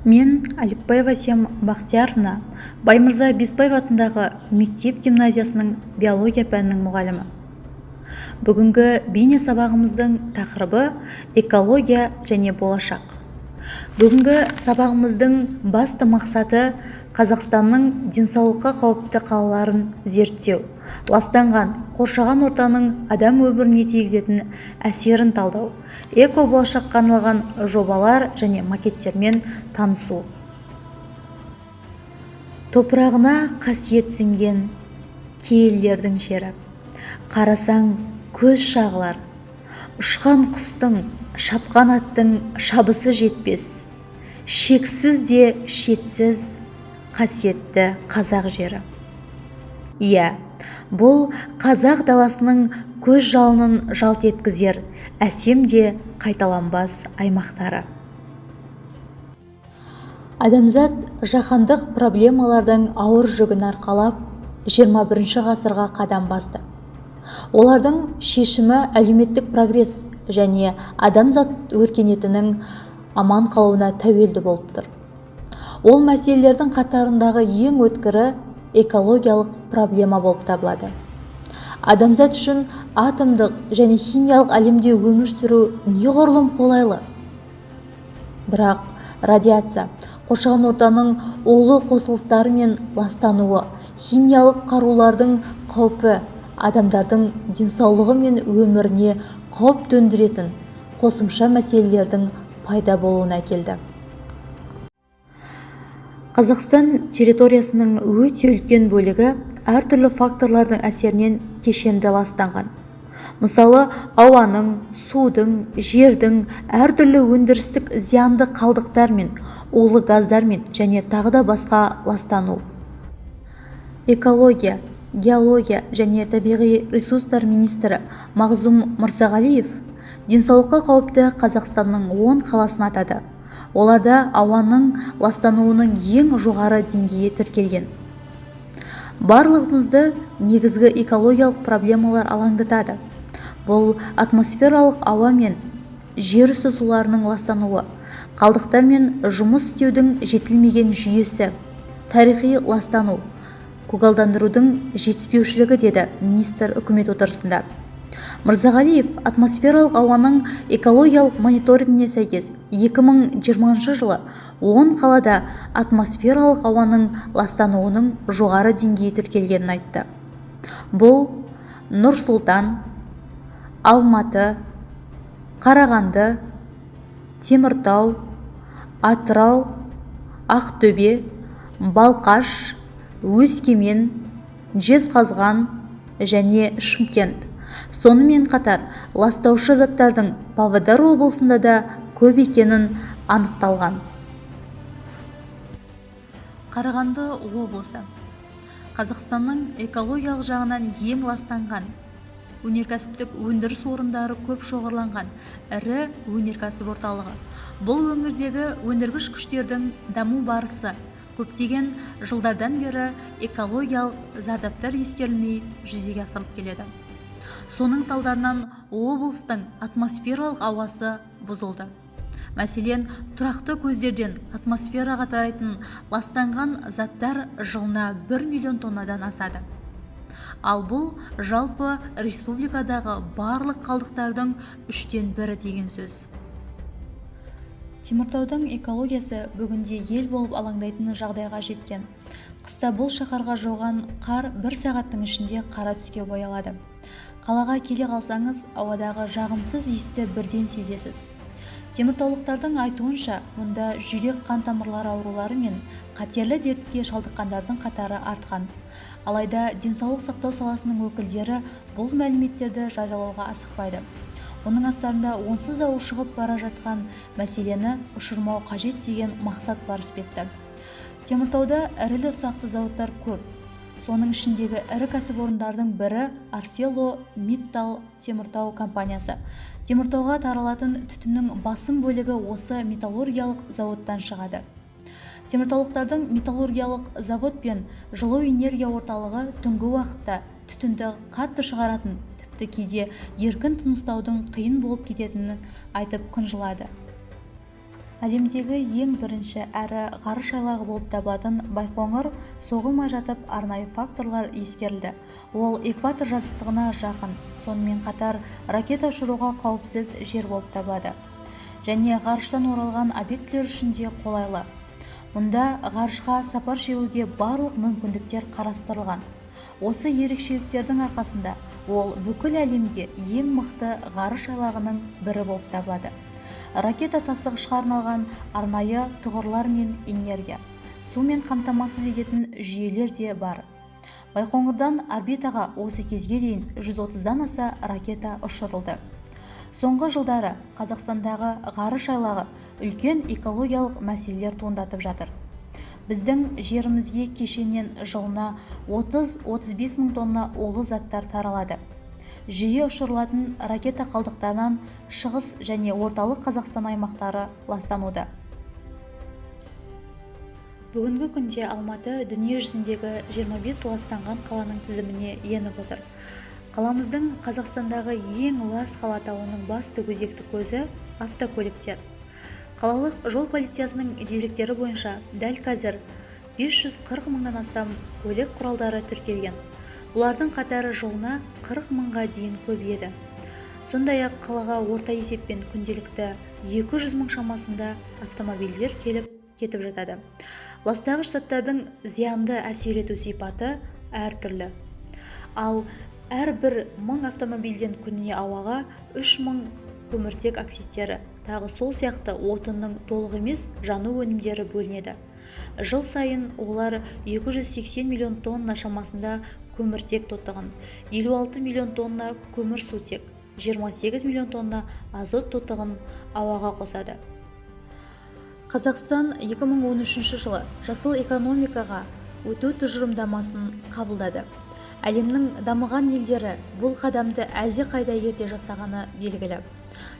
Мен Әліпбаева Сем Бақтияровна Баймырза Беспаев атындағы мектеп-гимназиясының биология пәнінің мұғалімі. Бүгінгі бейне сабағымыздың тақырыбы экология және болашақ. Бүгінгі сабағымыздың басты мақсаты Қазақстанның денсаулыққа қауіпті қалаларын зерттеу, ластанған қоршаған ортаның адам өміріне тигізетін әсерін талдау, эко-болашаққа арналған жобалар және макеттермен танысу. Топырағына қасиет сіңген киелілердің жері, қарасаң көз шағылар, ұшқан құстың, шапқан аттың шабысы жетпес, шексіз де шетсіз қасиетті қазақ жері. Иә, бұл қазақ даласының көз жалынын жалт еткізер, әсем де қайталанбас аймақтары. Адамзат жаһандық проблемалардың ауыр жүгін арқалап 21 ғасырға қадам басты. Олардың шешімі әлеуметтік прогресс және адамзат өркениетінің аман қалуына тәуелді болып тұр. Ол мәселелердің қатарындағы ең өткірі экологиялық проблема болып табылады. Адамзат үшін атомдық және химиялық әлемде өмір сүру неғұрлым қолайлы. Бірақ радиация, қоршаған ортаның улы қосылыстары мен ластануы, химиялық қарулардың қаупі адамдардың денсаулығы мен өміріне қауіп төндіретін қосымша мәселелердің пайда болуына әкелді. Қазақстан территориясының өте үлкен бөлігі әртүрлі факторлардың әсерінен кешенді ластанған. Мысалы, ауаның, судың, жердің әртүрлі өндірістік зиянды қалдықтар мен улы газдармен және тағы да басқа ластану. Экология, геология және табиғи ресурстар министрі Мағзұм Мырзағалиев денсаулыққа қауіпті Қазақстанның 10 қаласын атады. Оларда ауаның ластануының ең жоғары деңгейі тіркелген. Барлығымызды негізгі экологиялық проблемалар алаңдатады. Бұл атмосфералық ауа мен жер үсті суларының ластануы, қалдықтармен жұмыс істеудің жетілмеген жүйесі, тарихи ластану, көгалдандырудың жетіспеушілігі, деді министр үкімет отырысында. Мырзағалиев атмосфералық ауаның экологиялық мониторингіне сәйкес 2020 жылы 10 қалада атмосфералық ауаның ластануының жоғары деңгейі тіркелгенін айтты. Бұл Нұр-Сұлтан, Алматы, Қарағанды, Теміртау, Атырау, Ақтөбе, Балқаш, Өскемен, Жезқазған және Шымкент. Сонымен қатар ластаушы заттардың Павлодар облысында да көп екенін анықталған. Қарағанды облысы Қазақстанның экологиялық жағынан ең ластанған, өнеркәсіптік өндіріс орындары көп шоғырланған ірі өнеркәсіп орталығы. Бұл өңірдегі өндіргіш күштердің даму барысы көптеген жылдардан бері экологиялық зардаптар ескерілмей жүзеге асырылып келеді. Соның салдарынан облыстың атмосфералық ауасы бұзылды. Мәселен, тұрақты көздерден атмосфераға тарайтын ластанған заттар жылына 1 миллион тоннадан асады. Ал бұл жалпы республикадағы барлық қалдықтардың 1/3 деген сөз. Теміртаудың экологиясы бүгінде ел болып алаңдайтын жағдайға жеткен. Қыста бұл шаһарға жауған қар 1 сағаттың ішінде қара түске боялады. Қалаға келе қалсаңыз, ауадағы жағымсыз иісті бірден сезесіз. Теміртаулықтардың айтуынша, мұнда жүрек қан тамырлары аурулары мен қатерлі дертке шалдыққандардың қатары артқан. Алайда денсаулық сақтау саласының өкілдері бұл мәліметтерді жариялауға асықпайды. Оның астарында онсыз да ушығып бара жатқан мәселені ұшырмау қажет деген мақсат бар іспетті. Теміртауда ірілі-ұсақты зауыттар көп. Соның ішіндегі ірі кәсіпорындардың бірі ArcelorMittal Теміртау компаниясы. Теміртауға таралатын түтіннің басым бөлігі осы металлургиялық зауыттан шығады. Теміртаулықтардың металлургиялық завод пен жылу энергия орталығы түнгі уақытта түтінді қатты шығаратын, тіпті кейде еркін тыныстаудың қиын болып кететінін айтып қынжылады. Әлемдегі ең бірінші әрі ғарыш айлағы болып табылатын Байқоңыр соғылмай жатып арнайы факторлар ескерілді. Ол экватор жазықтығына жақын, сонымен қатар ракета ұшыруға қауіпсіз жер болып табылады. Және ғарыштан оралған объектілер үшін де қолайлы. Мұнда ғарышқа сапар шегуге барлық мүмкіндіктер қарастырылған. Осы ерекшеліктердің арқасында ол бүкіл әлемге ең мықты ғарыш айлағының бірі болып табылады. Ракета тасығышқа арналған арнайы тұғырлар мен энергия, сумен қамтамасыз ететін жүйелер де бар. Байқоңырдан орбитаға осы кезге дейін 130-дан аса ракета ұшырылды. Соңғы жылдары Қазақстандағы ғарыш айлағы үлкен экологиялық мәселелер туындатып жатыр. Біздің жерімізге кешеннен жылына 30-35 мың тонна улы заттар таралады. Жиі ұшырылатын ракета қалдықтарынан шығыс және орталық Қазақстан аймақтары ластануда. Бүгінгі күнде Алматы дүние жүзіндегі 25 ластанған қаланың тізіміне еніп отыр. Қаламыздың Қазақстандағы ең лас қала атауының басты өзекті көзі автокөліктер. Қалалық жол полициясының деректері бойынша дәл қазір 540 мыңнан астам көлік құралдары тіркелген. Бұлардың қатары жылына 40 мыңға дейін көбейеді. Сондай-ақ қалаға орта есеппен күнделікті 200 мың шамасында автомобильдер келіп кетіп жатады. Ластағыш заттардың зиянды әсер ету сипаты әртүрлі. Ал әрбір 1000 автомобильден күніне ауаға 3000 көміртек оксидтері, тағы сол сияқты отынның толық емес жану өнімдері бөлінеді. Жыл сайын олар 280 миллион тонна шамасында көміртек тотығын, 56 миллион тонна көмірсутек, 28 миллион тонна азот тотығын ауаға қосады. Қазақстан 2013 жылы жасыл экономикаға өту тұжырымдамасын қабылдады. Әлемнің дамыған елдері бұл қадамды әлде қайда ерте жасағаны белгілі.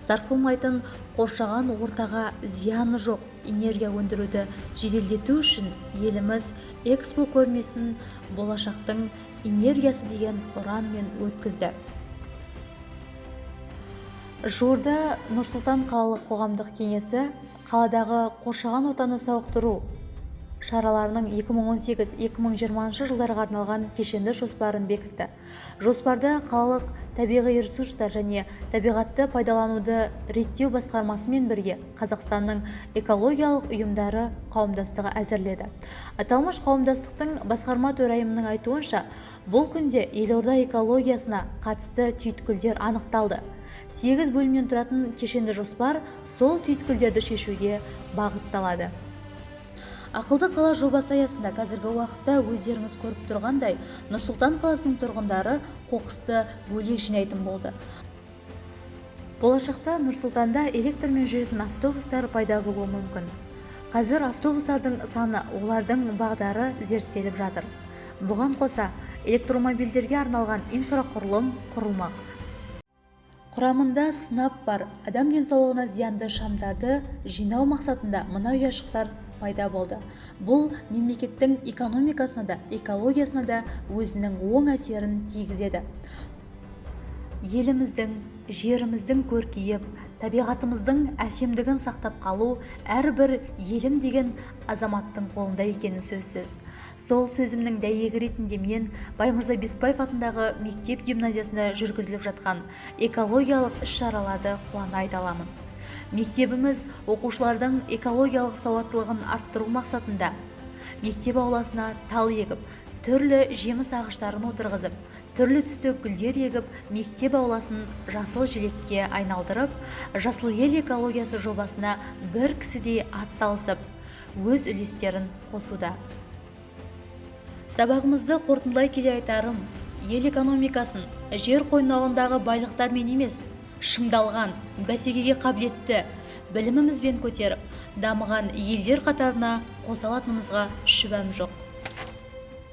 Сарқылмайтын қоршаған ортаға зияны жоқ энергия өндіруді жеделдету үшін еліміз Экспо көрмесін болашақтың энергиясы деген ұранмен өткізді. Жуырда Нұр-Сұлтан қалалық қоғамдық кеңесі қаладағы қоршаған ортаны сауықтыру шараларының 2018-2020 жылдарға арналған кешенді жоспарын бекітті. Жоспарда қалалық табиғи ресурстар және табиғатты пайдалануды реттеу басқармасымен бірге Қазақстанның экологиялық ұйымдары қауымдастығы әзірледі. Аталмыш қауымдастықтың басқарма төрайымының айтуынша, бұл күнде елорда экологиясына қатысты түйткілдер анықталды. 8 бөлімнен тұратын кешенді жоспар сол түйткілдерді шешуге бағытталады. Ақылды қала жобасы аясында қазіргі уақытта өздеріңіз көріп тұрғандай, Нұр-Сұлтан қаласының тұрғындары қоқысты бөлек жинайтын болды. Болашақта Нұр-Сұлтанда электрмен жүретін автобустар пайда болуы мүмкін. Қазір автобустардың саны, олардың бағдары зерттеліп жатыр. Бұған қоса, электромобильдерге арналған инфрақұрылым құрылмақ. Құрамында сынап бар, адам денсаулығына зиянды шамдарды жинау мақсатында мына ұяшықтар пайда болды. Бұл мемлекеттің экономикасына да, экологиясына да өзінің оң әсерін тигізеді. Еліміздің, жеріміздің көркейіп, табиғатымыздың әсемдігін сақтап қалу әрбір елім деген азаматтың қолында екені сөзсіз. Сол сөзімнің дәйегі ретінде мен Баймырза Беспаев атындағы мектеп гимназиясында жүргізіліп жатқан экологиялық іс-шараларды қуана айта аламын. Мектебіміз оқушылардың экологиялық сауаттылығын арттыру мақсатында мектеп ауласына тал егіп, түрлі жеміс ағаштарын отырғызып, түрлі түсті гүлдер егіп, мектеп ауласын жасыл желекке айналдырып, жасыл ел экологиясы жобасына бір кісідей атсалысып, өз үлестерін қосуда. Сабағымызды қорытындылай келе айтарым, ел экономикасын жер қойнауындағы байлықтармен емес, шыңдалған, бәсекеге қабілетті білімімізбен көтеріп, дамыған елдер қатарына қоса алатынымызға шүбәм жоқ.